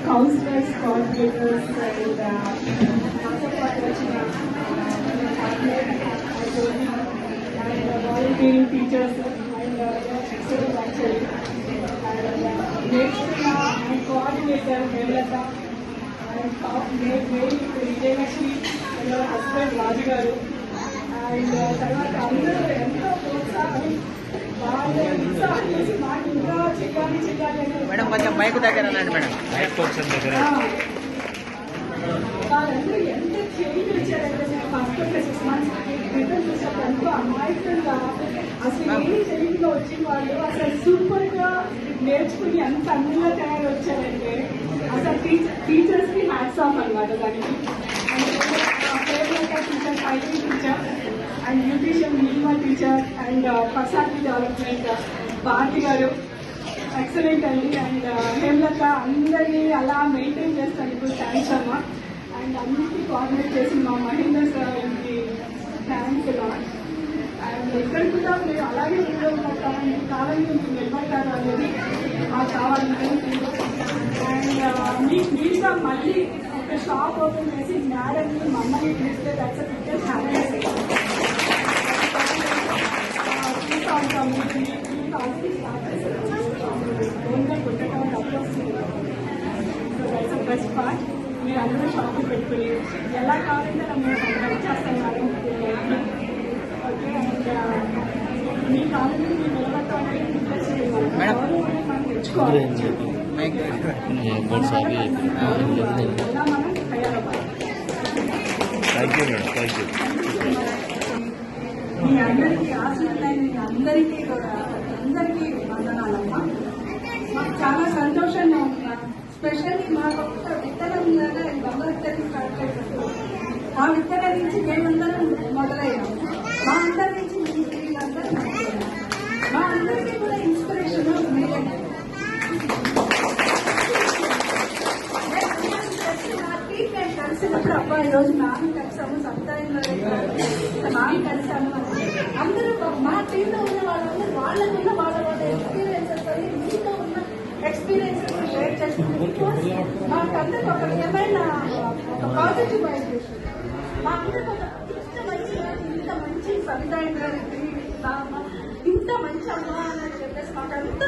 counselors, coordinators, and volunteering teachers, and excellent actually. And next, and coordinator Hemlata, and Vijayalakshmi, and her husband Raju garu, and తర్వాత అందరూ ఎంతో ప్రోత్సాహం madam కొంచెం mic దగ్గర రండి madam. వాళ్ళందరూ ఎంత చేంజ్ వచ్చారంటే ఫస్ట్ 6 months క్రితం చూసాక ఎంతో అమాయకంగా అసలు ఏమి తెలియకుండా వచ్చిన వాళ్ళు అసలు సూపర్ గా నేర్చుకుని ఎంత అందంగా తయారు వచ్చారంటే అసలు టీచర్స్ కి హ్యాట్స్ ఆఫ్ అనమాట దానికి. Teacher fighting teacher and nutrition మినిమా teacher and personality development Bharati garu excellent అండి. అండ్ హేమలత అందరినీ అలా మెయింటైన్ చేస్తాను థ్యాంక్స్ అమ్మా. అండ్ అన్నింటినీ కోఆర్డినేట్ చేసి మా మహేందర్ సార్కి థ్యాంక్స్ లాట్. అండ్ ఇక్కడ కూడా మీరు అలాగే ఉండగలుగుతారని కావాలని మీకు నిలబడతారు అనేది మాకు కావాలంటే. అండ్ మీరుగా మళ్ళీ ఒక షాప్ ఓపెన్ చేసి మేడంని మమ్మల్ని పిలిస్తే that's biggest happiness. Best part మీరు అందరూ షాపింగ్ పెట్టుకుని ఎలా కావాలంటే మేము హెల్ప్ చేస్తాం మేడం. ఓకే. అండ్ మీ కావాలని మీరు నిలబడతామని ఇంట్రెస్ట్ మనం తెచ్చుకోవాలి. ఎలా మనం తయారవ్వాలి. మీ అందరికీ ఆశీర్వాదాలు, మీ అందరికీ కూడా అందరికీ వందనాలమ్మా. మాకు చాలా సంతోషంగా ఉంటున్నా. స్పెషల్లీ మాకు ఒక విత్తనం లాగా గమనించడం స్టార్ట్ చేశారు. ఆ విత్తనం నుంచి మేమందరం మొదలయ్యాము. మా అందరి నుంచి వీళ్ళందరూ మా అందరికీ కూడా ఇన్స్పిరేషన్ మీరే. మేము కలిసినప్పుడు అబ్బా ఈరోజు నాన్న కలిసాము, సప్తాహంలో నాన్న కలిసాము. అందరూ మా టీంలో ఉన్న వాళ్ళందరూ వాళ్ళకున్న వాళ్ళ ఎక్స్పీరియన్సెస్ అని మీతో ఉన్న ఎక్స్పీరియన్సెస్ షేర్ చేసుకుంటే మాకందరికి ఒక ఏమైనా ఒక పాజిటివ్ వైబ్రేషన్. మా అందరికి ఒక ఇంత మంచి సవితా ఇంద్రారెడ్డి ఇంత మంచి అమ్మ అని చెప్పేసి మాకంతా